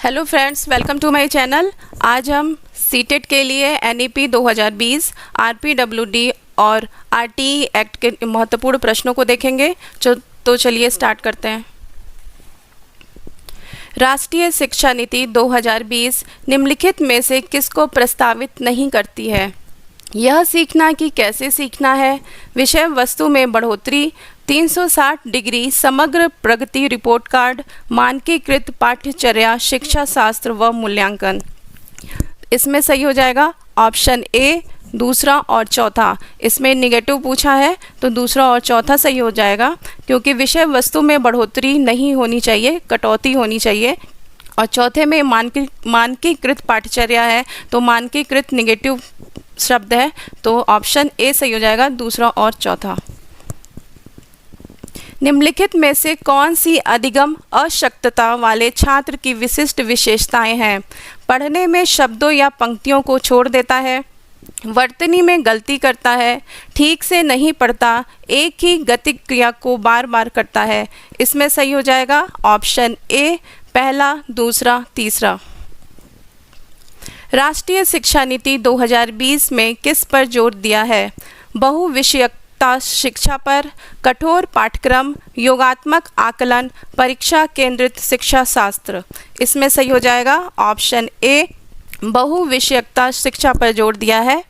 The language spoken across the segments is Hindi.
Hello friends, welcome to my channel. आज हम सीटेट के लिए एनईपी 2020, आरपीडब्ल्यूडी और आरटीई एक्ट के महत्वपूर्ण प्रश्नों को देखेंगे। तो चलिए स्टार्ट करते हैं। राष्ट्रीय शिक्षा नीति 2020 निम्नलिखित में से किसको प्रस्तावित नहीं करती है? यह सीखना कि कैसे सीखना है, विषय वस्तु में बढ़ोतरी, 360 डिग्री समग्र प्रगति रिपोर्ट कार्ड, मानकीकृत पाठ्यचर्या, शिक्षा शास्त्र व मूल्यांकन। इसमें सही हो जाएगा ऑप्शन ए, दूसरा और चौथा। इसमें निगेटिव पूछा है तो दूसरा और चौथा सही हो जाएगा, क्योंकि विषय वस्तु में बढ़ोतरी नहीं होनी चाहिए, कटौती होनी चाहिए। और चौथे में मानकीकृत पाठ्यचर्या है तो मानकीकृत निगेटिव शब्द है, तो ऑप्शन ए सही हो जाएगा, दूसरा और चौथा। निम्नलिखित में से कौन सी अधिगम अशक्तता वाले छात्र की विशिष्ट विशेषताएं हैं? पढ़ने में शब्दों या पंक्तियों को छोड़ देता है, वर्तनी में गलती करता है, ठीक से नहीं पढ़ता, एक ही गति क्रिया को बार बार करता है। इसमें सही हो जाएगा ऑप्शन ए, पहला, दूसरा, तीसरा। राष्ट्रीय शिक्षा नीति 2020 में किस पर जोर दिया है? बहुविषयकता शिक्षा पर, कठोर पाठ्यक्रम, योगात्मक आकलन, परीक्षा केंद्रित शिक्षा शास्त्र। इसमें सही हो जाएगा ऑप्शन ए, बहुविषयकता शिक्षा पर जोर दिया है।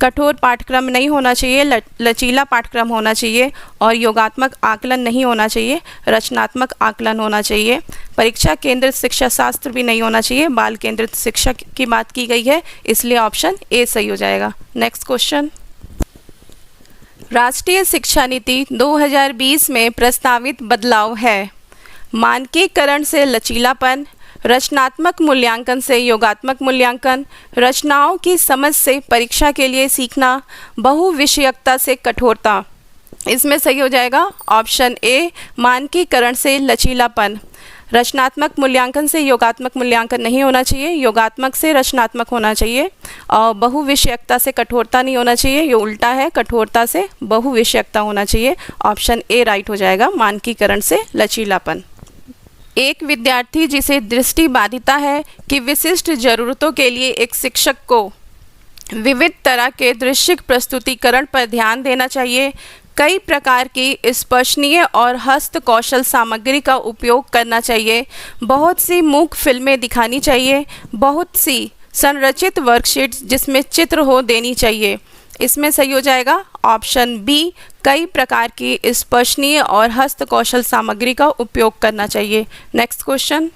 कठोर पाठ्यक्रम नहीं होना चाहिए, लचीला पाठ्यक्रम होना चाहिए, और योगात्मक आकलन नहीं होना चाहिए, रचनात्मक आकलन होना चाहिए। परीक्षा केंद्रित शिक्षा शास्त्र भी नहीं होना चाहिए, बाल केंद्रित शिक्षा की बात की गई है, इसलिए ऑप्शन ए सही हो जाएगा। Next question. राष्ट्रीय शिक्षा नीति 2020 में प्रस्तावित बदलाव है? मानकीकरण से लचीलापन, रचनात्मक मूल्यांकन से योगात्मक मूल्यांकन, रचनाओं की समझ से परीक्षा के लिए सीखना, बहुविषयकता से कठोरता। इसमें सही हो जाएगा ऑप्शन ए, मानकीकरण से लचीलापन। रचनात्मक मूल्यांकन से योगात्मक मूल्यांकन नहीं होना चाहिए, योगात्मक से रचनात्मक होना चाहिए, और बहुविषयकता से कठोरता नहीं होना चाहिए, ये उल्टा है, कठोरता से बहुविषयकता होना चाहिए। ऑप्शन ए राइट हो जाएगा, मानकीकरण से लचीलापन। एक विद्यार्थी जिसे दृष्टि बाधिता है कि विशिष्ट जरूरतों के लिए एक शिक्षक को विविध तरह के दृश्य प्रस्तुतिकरण पर ध्यान देना चाहिए, कई प्रकार की स्पर्शनीय और हस्त कौशल सामग्री का उपयोग करना चाहिए, बहुत सी मूक फिल्में दिखानी चाहिए, बहुत सी संरचित वर्कशीट्स जिसमें चित्र हो देनी चाहिए। इसमें सही हो जाएगा ऑप्शन बी, कई प्रकार की स्पर्शनीय और हस्त कौशल सामग्री का उपयोग करना चाहिए। Next question.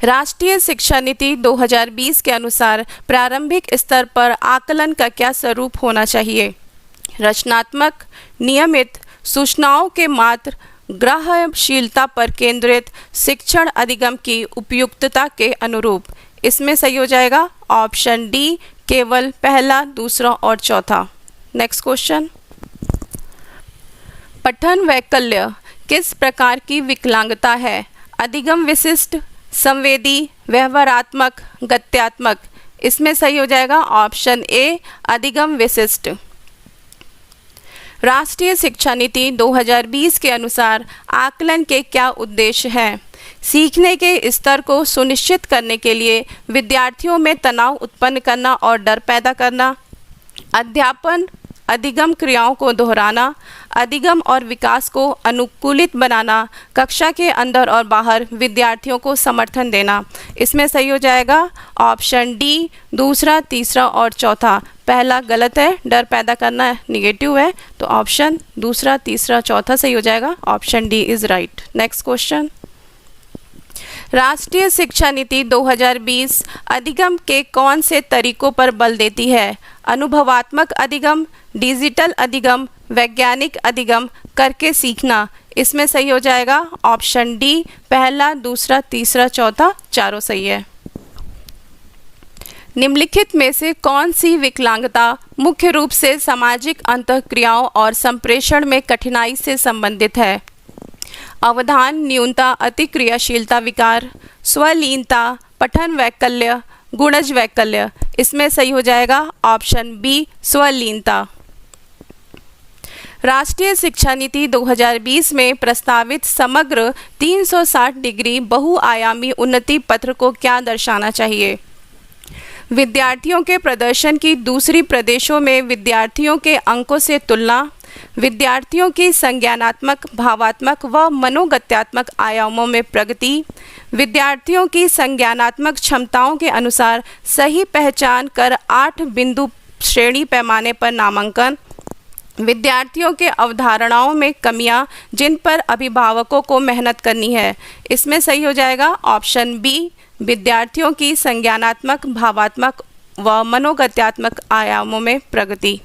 राष्ट्रीय शिक्षा नीति 2020 के अनुसार प्रारंभिक स्तर पर आकलन का क्या स्वरूप होना चाहिए? रचनात्मक, नियमित, सूचनाओं के मात्र, ग्राह्यशीलता पर केंद्रित, शिक्षण अधिगम की उपयुक्तता के अनुरूप। इसमें सही हो जाएगा ऑप्शन डी, केवल पहला, दूसरा और चौथा। Next question. पठन वैकल्य किस प्रकार की विकलांगता है? अधिगम विशिष्ट, संवेदी, व्यवहारात्मक, गत्यात्मक। इसमें सही हो जाएगा ऑप्शन ए, अधिगम विशिष्ट। राष्ट्रीय शिक्षा नीति 2020 के अनुसार आकलन के क्या उद्देश्य हैं? सीखने के स्तर को सुनिश्चित करने के लिए विद्यार्थियों में तनाव उत्पन्न करना और डर पैदा करना, अध्यापन अधिगम क्रियाओं को दोहराना, अधिगम और विकास को अनुकूलित बनाना, कक्षा के अंदर और बाहर विद्यार्थियों को समर्थन देना। इसमें सही हो जाएगा ऑप्शन डी, दूसरा, तीसरा और चौथा। पहला गलत है, डर पैदा करना निगेटिव है, तो ऑप्शन दूसरा, तीसरा, चौथा सही हो जाएगा, option D is right. Next question. राष्ट्रीय शिक्षा नीति 2020 अधिगम के कौन से तरीकों पर बल देती है? अनुभवात्मक अधिगम, डिजिटल अधिगम, वैज्ञानिक अधिगम, करके सीखना। इसमें सही हो जाएगा ऑप्शन डी, पहला, दूसरा, तीसरा, चौथा, चारों सही है। निम्नलिखित में से कौन सी विकलांगता मुख्य रूप से सामाजिक अंतःक्रियाओं और संप्रेषण में कठिनाई से संबंधित है? अवधान न्यूनता, अतिक्रियाशीलता विकार, स्वलीनता, पठन वैकल्य, गुणज वैकल्य। इसमें सही हो जाएगा ऑप्शन बी, स्वलीनता। राष्ट्रीय शिक्षा नीति 2020 में प्रस्तावित समग्र 360 डिग्री बहुआयामी उन्नति पत्र को क्या दर्शाना चाहिए? विद्यार्थियों के प्रदर्शन की दूसरी प्रदेशों में विद्यार्थियों के अंकों से तुलना, विद्यार्थियों की संज्ञानात्मक, भावात्मक व मनोगत्यात्मक आयामों में प्रगति, विद्यार्थियों की संज्ञानात्मक क्षमताओं के अनुसार सही पहचान कर 8 बिंदु श्रेणी पैमाने पर नामांकन, विद्यार्थियों के अवधारणाओं में कमियां जिन पर अभिभावकों को मेहनत करनी है। इसमें सही हो जाएगा ऑप्शन बी, विद्यार्थियों की संज्ञानात्मक, भावात्मक व मनोगत्यात्मक आयामों में प्रगति।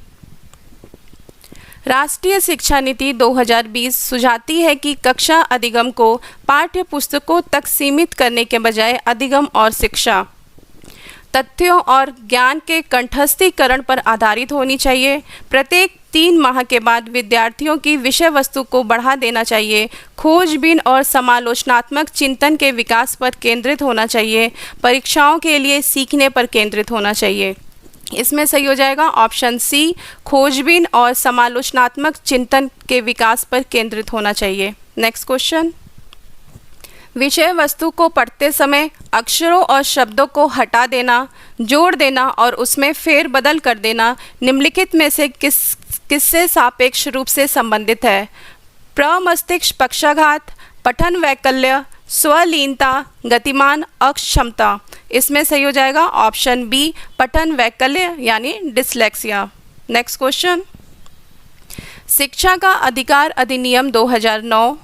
राष्ट्रीय शिक्षा नीति 2020 सुझाती है कि कक्षा अधिगम को पाठ्य पुस्तकों तक सीमित करने के बजाय अधिगम और शिक्षा तथ्यों और ज्ञान के कंठस्थीकरण पर आधारित होनी चाहिए। प्रत्येक 3 माह के बाद विद्यार्थियों की विषय वस्तु को बढ़ा देना चाहिए। खोजबीन और समालोचनात्मक चिंतन के विकास पर केंद्रित होना चाहिए। परीक्षाओं के लिए सीखने पर केंद्रित होना चाहिए। इसमें सही हो जाएगा ऑप्शन सी, खोजबीन और समालोचनात्मक चिंतन के विकास पर केंद्रित होना चाहिए। नेक्स्ट क्वेश्चन, विषय वस्तु को पढ़ते समय अक्षरों और शब्दों को हटा देना, जोड़ देना और उसमें फेरबदल कर देना निम्नलिखित में से किससे सापेक्ष रूप से संबंधित है? प्रमस्तिष्क पक्षाघात, पठन वैकल्य, स्वलीनता, गतिमान अक्षमता। इसमें सही हो जाएगा ऑप्शन बी, पठन वैकल्य यानी डिसलेक्सिया। नेक्स्ट क्वेश्चन, शिक्षा का अधिकार अधिनियम 2009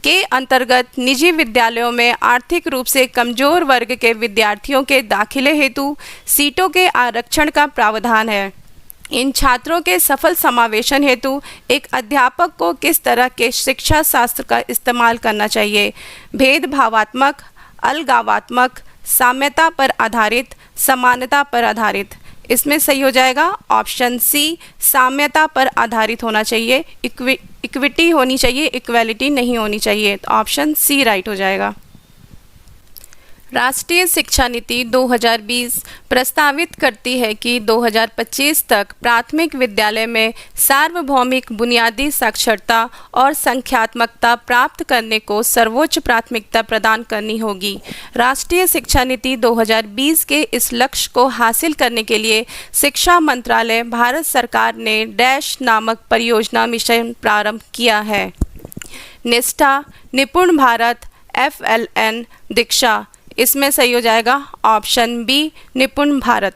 के अंतर्गत निजी विद्यालयों में आर्थिक रूप से कमजोर वर्ग के विद्यार्थियों के दाखिले हेतु सीटों के आरक्षण का प्रावधान है। इन छात्रों के सफल समावेशन हेतु एक अध्यापक को किस तरह के शिक्षा शास्त्र का इस्तेमाल करना चाहिए? भेदभावात्मक, अलगावात्मक, साम्यता पर आधारित, समानता पर आधारित। इसमें सही हो जाएगा ऑप्शन सी, साम्यता पर आधारित होना चाहिए। इक्विटी होनी चाहिए, इक्वालिटी नहीं होनी चाहिए। तो ऑप्शन सी राइट हो जाएगा। राष्ट्रीय शिक्षा नीति 2020 प्रस्तावित करती है कि 2025 तक प्राथमिक विद्यालय में सार्वभौमिक बुनियादी साक्षरता और संख्यात्मकता प्राप्त करने को सर्वोच्च प्राथमिकता प्रदान करनी होगी। राष्ट्रीय शिक्षा नीति 2020 के इस लक्ष्य को हासिल करने के लिए शिक्षा मंत्रालय, भारत सरकार ने डैश नामक परियोजना मिशन प्रारंभ किया है। निष्ठा, निपुण भारत, FLN, दीक्षा। इसमें सही हो जाएगा ऑप्शन बी, निपुण भारत।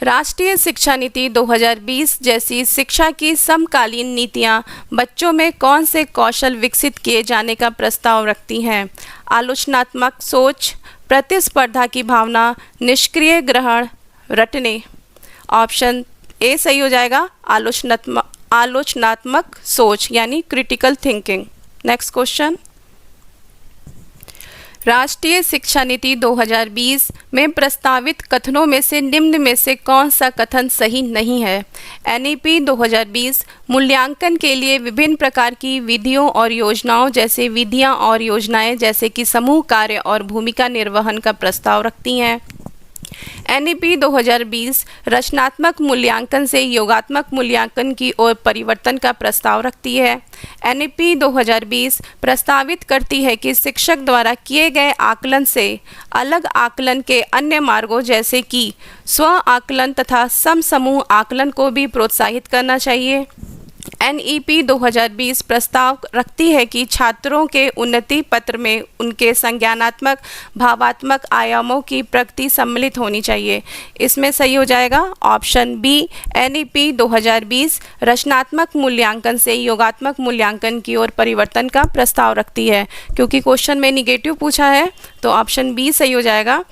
राष्ट्रीय शिक्षा नीति 2020 जैसी शिक्षा की समकालीन नीतियां बच्चों में कौन से कौशल विकसित किए जाने का प्रस्ताव रखती हैं? आलोचनात्मक सोच, प्रतिस्पर्धा की भावना, निष्क्रिय ग्रहण, रटने। ऑप्शन ए सही हो जाएगा आलोचनात्मक सोच यानी क्रिटिकल थिंकिंग। नेक्स्ट क्वेश्चन, राष्ट्रीय शिक्षा नीति 2020 में प्रस्तावित कथनों में से निम्न में से कौन सा कथन सही नहीं है? NEP 2020 मूल्यांकन के लिए विभिन्न प्रकार की विधियों और योजनाओं जैसे विधियां और योजनाएं जैसे कि समूह कार्य और भूमिका निर्वहन का प्रस्ताव रखती हैं। NEP 2020 रचनात्मक मूल्यांकन से योगात्मक मूल्यांकन की ओर परिवर्तन का प्रस्ताव रखती है। NEP 2020 प्रस्तावित करती है कि शिक्षक द्वारा किए गए आकलन से अलग आकलन के अन्य मार्गों जैसे कि स्व आकलन तथा समूह आकलन को भी प्रोत्साहित करना चाहिए। NEP 2020 प्रस्ताव रखती है कि छात्रों के उन्नति पत्र में उनके संज्ञानात्मक, भावात्मक आयामों की प्रगति सम्मिलित होनी चाहिए। इसमें सही हो जाएगा ऑप्शन बी, NEP 2020 रचनात्मक मूल्यांकन से योगात्मक मूल्यांकन की ओर परिवर्तन का प्रस्ताव रखती है। क्योंकि क्वेश्चन में निगेटिव पूछा है तो ऑप्शन बी सही हो जाएगा।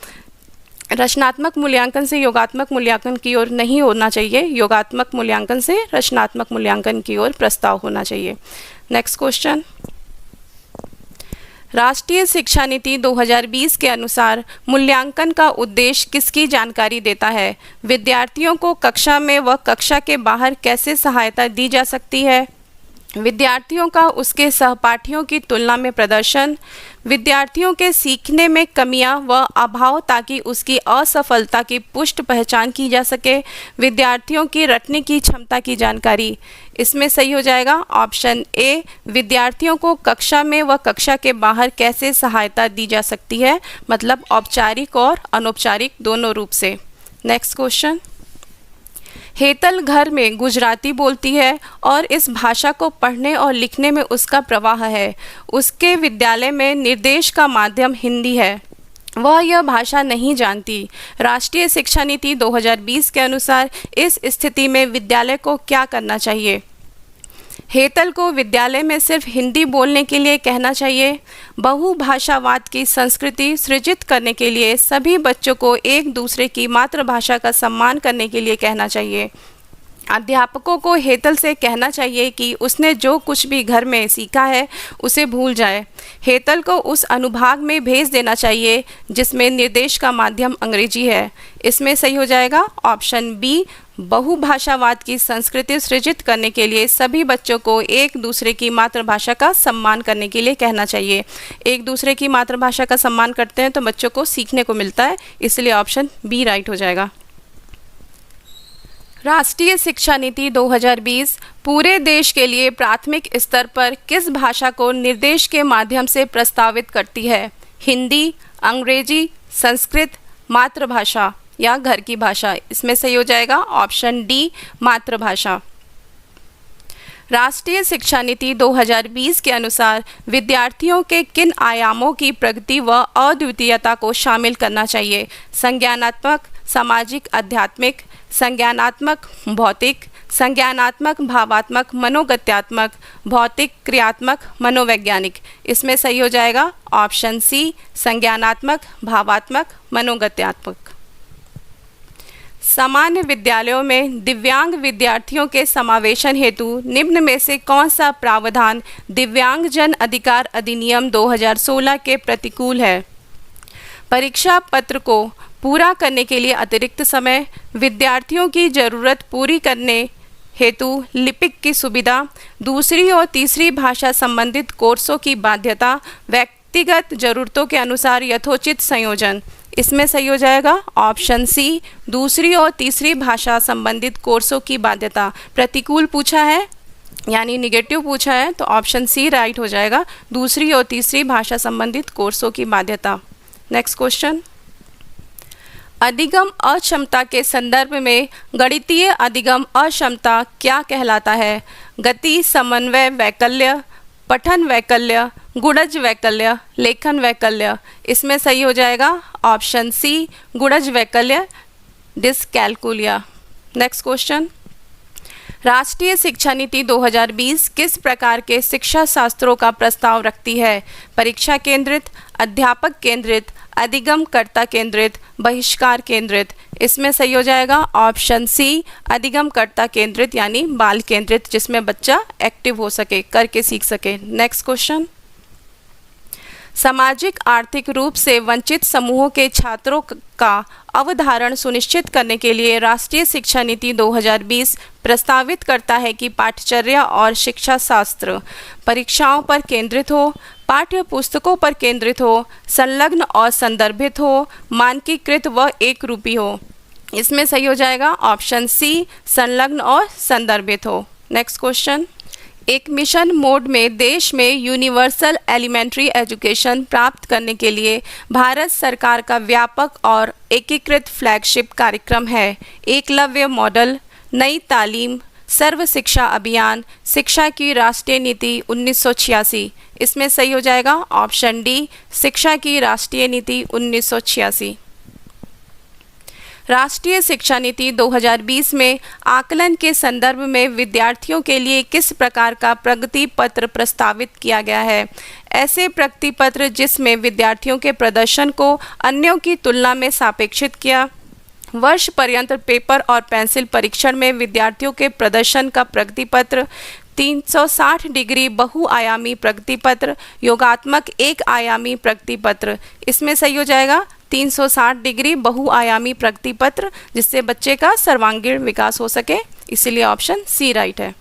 रचनात्मक मूल्यांकन से योगात्मक मूल्यांकन की ओर नहीं होना चाहिए, योगात्मक मूल्यांकन से रचनात्मक मूल्यांकन की ओर प्रस्ताव होना चाहिए। नेक्स्ट क्वेश्चन, राष्ट्रीय शिक्षा नीति 2020 के अनुसार मूल्यांकन का उद्देश्य किसकी जानकारी देता है? विद्यार्थियों को कक्षा में व कक्षा के बाहर कैसे सहायता दी जा सकती है? विद्यार्थियों का उसके सहपाठियों की तुलना में प्रदर्शन, विद्यार्थियों के सीखने में कमियां व अभाव ताकि उसकी असफलता की पुष्ट पहचान की जा सके, विद्यार्थियों की रटने की क्षमता की जानकारी। इसमें सही हो जाएगा ऑप्शन ए, विद्यार्थियों को कक्षा में व कक्षा के बाहर कैसे सहायता दी जा सकती है, मतलब औपचारिक और अनौपचारिक दोनों रूप से। नेक्स्ट क्वेश्चन, हेतल घर में गुजराती बोलती है और इस भाषा को पढ़ने और लिखने में उसका प्रवाह है। उसके विद्यालय में निर्देश का माध्यम हिंदी है। वह यह भाषा नहीं जानती। राष्ट्रीय शिक्षा नीति 2020 के अनुसार इस स्थिति में विद्यालय को क्या करना चाहिए? हेतल को विद्यालय में सिर्फ हिंदी बोलने के लिए कहना चाहिए। बहुभाषावाद की संस्कृति सृजित करने के लिए सभी बच्चों को एक दूसरे की मातृभाषा का सम्मान करने के लिए कहना चाहिए। अध्यापकों को हेतल से कहना चाहिए कि उसने जो कुछ भी घर में सीखा है उसे भूल जाए। हेतल को उस अनुभाग में भेज देना चाहिए जिसमें निर्देश का माध्यम अंग्रेजी है। इसमें सही हो जाएगा ऑप्शन बी, बहुभाषावाद की संस्कृति सृजित करने के लिए सभी बच्चों को एक दूसरे की मातृभाषा का सम्मान करने के लिए कहना चाहिए। एक दूसरे की मातृभाषा का सम्मान करते हैं तो बच्चों को सीखने को मिलता है, इसलिए ऑप्शन बी राइट हो जाएगा। राष्ट्रीय शिक्षा नीति 2020 पूरे देश के लिए प्राथमिक स्तर पर किस भाषा को निर्देश के माध्यम से प्रस्तावित करती है? हिंदी, अंग्रेजी, संस्कृत, मातृभाषा या घर की भाषा। इसमें सही हो जाएगा ऑप्शन डी, मातृभाषा। राष्ट्रीय शिक्षा नीति 2020 के अनुसार विद्यार्थियों के किन आयामों की प्रगति व अद्वितीयता को शामिल करना चाहिए? संज्ञानात्मक, सामाजिक, आध्यात्मिक, संज्ञानात्मक, भौतिक, संज्ञानात्मक, भावात्मक, मनोगत्यात्मक, भौतिक, क्रियात्मक, मनोवैज्ञानिक। इसमें सही हो जाएगा ऑप्शन सी, संज्ञानात्मक, भावात्मक, मनोगत्यात्मक। सामान्य विद्यालयों में दिव्यांग विद्यार्थियों के समावेशन हेतु निम्न में से कौन सा प्रावधान दिव्यांगजन अधिकार अधिनियम 2016 के प्रतिकूल है? परीक्षा पत्र को पूरा करने के लिए अतिरिक्त समय, विद्यार्थियों की ज़रूरत पूरी करने हेतु लिपिक की सुविधा, दूसरी और तीसरी भाषा संबंधित कोर्सों की बाध्यता, व्यक्तिगत ज़रूरतों के अनुसार यथोचित संयोजन। इसमें सही हो जाएगा ऑप्शन सी, दूसरी और तीसरी भाषा संबंधित कोर्सों की बाध्यता। प्रतिकूल पूछा है यानी निगेटिव पूछा है तो ऑप्शन सी राइट हो जाएगा, दूसरी और तीसरी भाषा संबंधित कोर्सों की बाध्यता। नेक्स्ट क्वेश्चन, अधिगम अक्षमता के संदर्भ में गणितीय अधिगम अक्षमता क्या कहलाता है? गति, समन्वय वैकल्य, पठन वैकल्य, गुणज वैकल्य, लेखन वैकल्य। इसमें सही हो जाएगा ऑप्शन सी, गुणज वैकल्य, डिसकैलकुलिया। नेक्स्ट क्वेश्चन, राष्ट्रीय शिक्षा नीति 2020 किस प्रकार के शिक्षा शास्त्रों का प्रस्ताव रखती है? परीक्षा केंद्रित, अध्यापक केंद्रित, अधिगमकर्ता केंद्रित, बहिष्कार केंद्रित। इसमें सही हो जाएगा ऑप्शन सी, अधिगमकर्ता केंद्रित यानी बाल केंद्रित, जिसमें बच्चा एक्टिव हो सके, करके सीख सके। नेक्स्ट क्वेश्चन, सामाजिक आर्थिक रूप से वंचित समूहों के छात्रों का अवधारण सुनिश्चित करने के लिए राष्ट्रीय शिक्षा नीति 2020 प्रस्तावित करता है कि पाठ्यचर्या और शिक्षा शास्त्र परीक्षाओं पर केंद्रित हो, पाठ्य पुस्तकों पर केंद्रित हो, संलग्न और संदर्भित हो, मानकीकृत व एकरूपी हो। इसमें सही हो जाएगा ऑप्शन सी, संलग्न और संदर्भित हो। नेक्स्ट क्वेश्चन, एक मिशन मोड में देश में यूनिवर्सल एलिमेंट्री एजुकेशन प्राप्त करने के लिए भारत सरकार का व्यापक और एकीकृत फ्लैगशिप कार्यक्रम है एकलव्य मॉडल, नई तालीम, सर्व शिक्षा अभियान, शिक्षा की राष्ट्रीय नीति 1986। इसमें सही हो जाएगा ऑप्शन डी, शिक्षा की राष्ट्रीय नीति 1986। राष्ट्रीय शिक्षा नीति 2020 में आकलन के संदर्भ में विद्यार्थियों के लिए किस प्रकार का प्रगति पत्र प्रस्तावित किया गया है? ऐसे प्रगति पत्र जिसमें विद्यार्थियों के प्रदर्शन को अन्यों की तुलना में सापेक्षित किया, वर्ष पर्यंत पेपर और पेंसिल परीक्षण में विद्यार्थियों के प्रदर्शन का प्रगति पत्र, 360 डिग्री बहुआयामी प्रगति पत्र, योगात्मक एक आयामी प्रगति पत्र। इसमें सही हो जाएगा 360 डिग्री बहुआयामी प्रगति पत्र, जिससे बच्चे का सर्वांगीण विकास हो सके, इसीलिए ऑप्शन सी राइट है।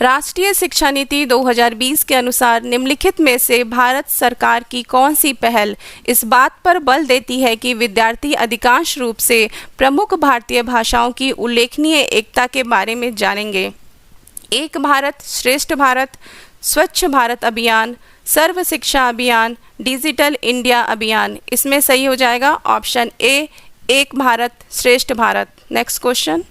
राष्ट्रीय शिक्षा नीति 2020 के अनुसार निम्नलिखित में से भारत सरकार की कौन सी पहल इस बात पर बल देती है कि विद्यार्थी अधिकांश रूप से प्रमुख भारतीय भाषाओं की उल्लेखनीय एकता के बारे में जानेंगे? एक भारत श्रेष्ठ भारत, स्वच्छ भारत अभियान, सर्व शिक्षा अभियान, डिजिटल इंडिया अभियान। इसमें सही हो जाएगा ऑप्शन ए, एक भारत श्रेष्ठ भारत। नेक्स्ट क्वेश्चन,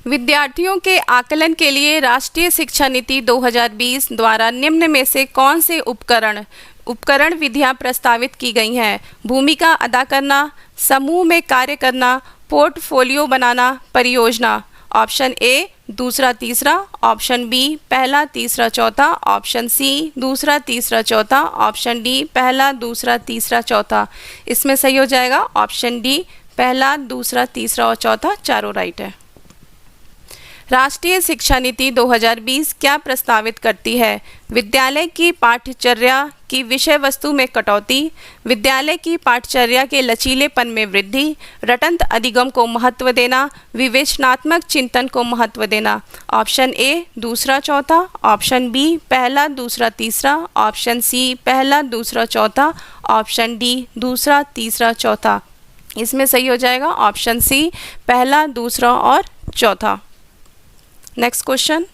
विद्यार्थियों के आकलन के लिए राष्ट्रीय शिक्षा नीति 2020 द्वारा निम्न में से कौन से उपकरण विधियां प्रस्तावित की गई हैं? भूमिका अदा करना, समूह में कार्य करना, पोर्टफोलियो बनाना, परियोजना। ऑप्शन ए दूसरा तीसरा, ऑप्शन बी पहला तीसरा चौथा, ऑप्शन सी दूसरा तीसरा चौथा, ऑप्शन डी पहला दूसरा तीसरा चौथा। इसमें सही हो जाएगा ऑप्शन डी पहला दूसरा तीसरा और चौथा, चारों राइट है। राष्ट्रीय शिक्षा नीति 2020 क्या प्रस्तावित करती है? विद्यालय की पाठ्यचर्या की विषय वस्तु में कटौती, विद्यालय की पाठ्यचर्या के लचीलेपन में वृद्धि, रटंत अधिगम को महत्व देना, विवेचनात्मक चिंतन को महत्व देना। ऑप्शन ए दूसरा चौथा, ऑप्शन बी पहला दूसरा तीसरा, ऑप्शन सी पहला दूसरा चौथा, ऑप्शन डी दूसरा तीसरा चौथा। इसमें सही हो जाएगा ऑप्शन सी पहला दूसरा और चौथा। नेक्स्ट क्वेश्चन,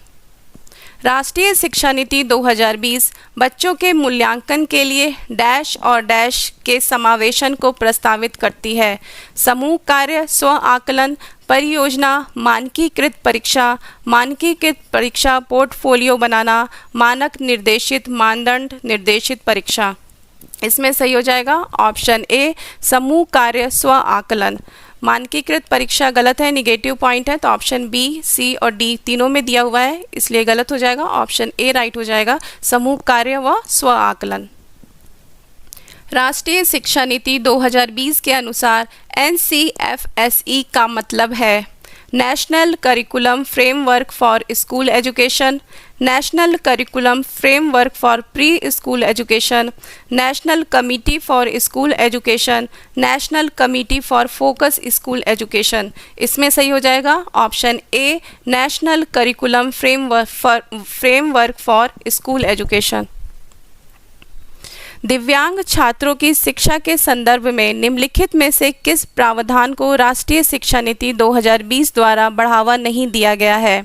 राष्ट्रीय शिक्षा नीति 2020 बच्चों के मूल्यांकन के लिए डैश और डैश के समावेशन को प्रस्तावित करती है? समूह कार्य, स्व आकलन, परियोजना, मानकीकृत परीक्षा, पोर्टफोलियो बनाना, मानक निर्देशित, मानदंड निर्देशित परीक्षा। इसमें सही हो जाएगा ऑप्शन ए समूह कार्य स्व आकलन। मानकीकृत परीक्षा गलत है, निगेटिव पॉइंट है, तो ऑप्शन बी, सी और डी तीनों में दिया हुआ है, इसलिए गलत हो जाएगा। ऑप्शन ए राइट हो जाएगा, समूह कार्य व स्व आकलन। राष्ट्रीय शिक्षा नीति 2020 के अनुसार NCFSE का मतलब है national curriculum framework for school education, national curriculum framework for pre school education, national committee for school education, national committee for focus school education. इसमें सही हो जाएगा option A national curriculum framework for school education. दिव्यांग छात्रों की शिक्षा के संदर्भ में निम्नलिखित में से किस प्रावधान को राष्ट्रीय शिक्षा नीति 2020 द्वारा बढ़ावा नहीं दिया गया है?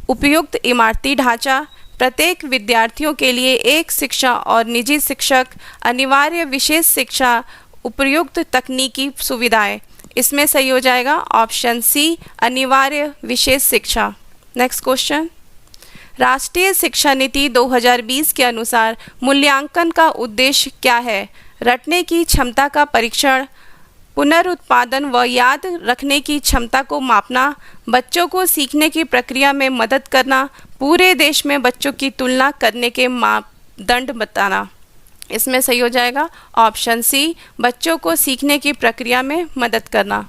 उपयुक्त इमारती ढांचा, प्रत्येक विद्यार्थियों के लिए एक शिक्षा और निजी शिक्षक, अनिवार्य विशेष शिक्षा, उपयुक्त तकनीकी सुविधाएं। इसमें सही हो जाएगा ऑप्शन सी अनिवार्य विशेष शिक्षा। नेक्स्ट क्वेश्चन, राष्ट्रीय शिक्षा नीति 2020 के अनुसार मूल्यांकन का उद्देश्य क्या है? रटने की क्षमता का परीक्षण, पुनरुत्पादन व याद रखने की क्षमता को मापना, बच्चों को सीखने की प्रक्रिया में मदद करना, पूरे देश में बच्चों की तुलना करने के मापदंड बताना। इसमें सही हो जाएगा ऑप्शन सी बच्चों को सीखने की प्रक्रिया में मदद करना।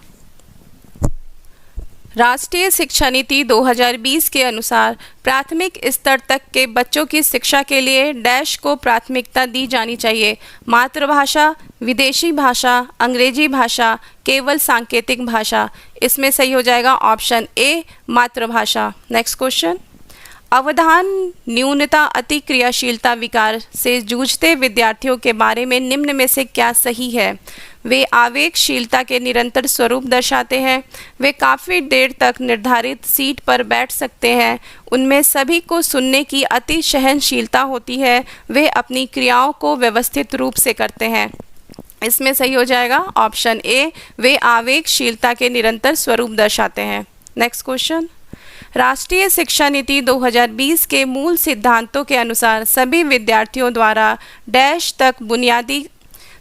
राष्ट्रीय शिक्षा नीति 2020 के अनुसार प्राथमिक स्तर तक के बच्चों की शिक्षा के लिए डैश को प्राथमिकता दी जानी चाहिए? मातृभाषा, विदेशी भाषा, अंग्रेजी भाषा, केवल सांकेतिक भाषा। इसमें सही हो जाएगा ऑप्शन ए मातृभाषा। नेक्स्ट क्वेश्चन, अवधान न्यूनता अति क्रियाशीलता विकार से जूझते विद्यार्थियों के बारे में निम्न में से क्या सही है? वे आवेगशीलता के निरंतर स्वरूप दर्शाते हैं, वे काफ़ी देर तक निर्धारित सीट पर बैठ सकते हैं, उनमें सभी को सुनने की अति सहनशीलता होती है, वे अपनी क्रियाओं को व्यवस्थित रूप से करते हैं। इसमें सही हो जाएगा ऑप्शन ए वे आवेगशीलता के निरंतर स्वरूप दर्शाते हैं। नेक्स्ट क्वेश्चन, राष्ट्रीय शिक्षा नीति 2020 के मूल सिद्धांतों के अनुसार सभी विद्यार्थियों द्वारा डैश तक बुनियादी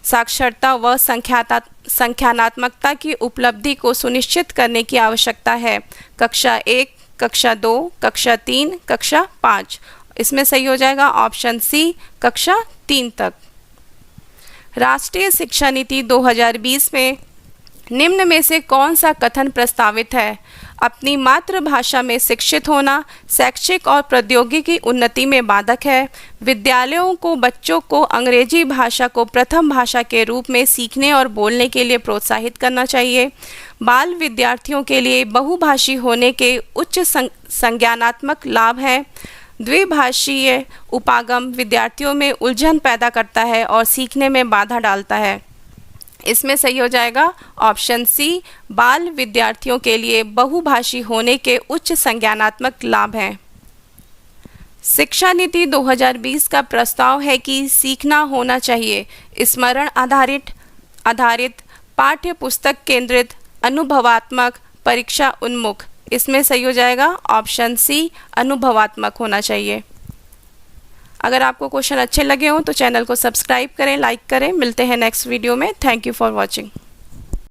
साक्षरता व संख्यानात्मकता की उपलब्धि को सुनिश्चित करने की आवश्यकता है? कक्षा 1, कक्षा 2, कक्षा 3, कक्षा 5। इसमें सही हो जाएगा ऑप्शन सी कक्षा 3 तक। राष्ट्रीय शिक्षा नीति 2020 में निम्न में से कौन सा कथन प्रस्तावित है? अपनी मातृभाषा में शिक्षित होना शैक्षिक और प्रौद्योगिकी उन्नति में बाधक है। विद्यालयों को बच्चों को अंग्रेजी भाषा को प्रथम भाषा के रूप में सीखने और बोलने के लिए प्रोत्साहित करना चाहिए। बाल विद्यार्थियों के लिए बहुभाषी होने के उच्च संज्ञानात्मक लाभ हैं। द्विभाषीय उपागम विद्यार्थियों में उलझन पैदा करता है और सीखने में बाधा डालता है। इसमें सही हो जाएगा ऑप्शन सी, बाल विद्यार्थियों के लिए बहुभाषी होने के उच्च संज्ञानात्मक लाभ हैं। शिक्षा नीति 2020 का प्रस्ताव है कि सीखना होना चाहिए स्मरण आधारित पाठ्य पुस्तक केंद्रित, अनुभवात्मक, परीक्षा उन्मुख। इसमें सही हो जाएगा ऑप्शन सी, अनुभवात्मक होना चाहिए। अगर आपको क्वेश्चन अच्छे लगे हों तो चैनल को सब्सक्राइब करें, लाइक करें। मिलते हैं नेक्स्ट वीडियो में। Thank you for watching.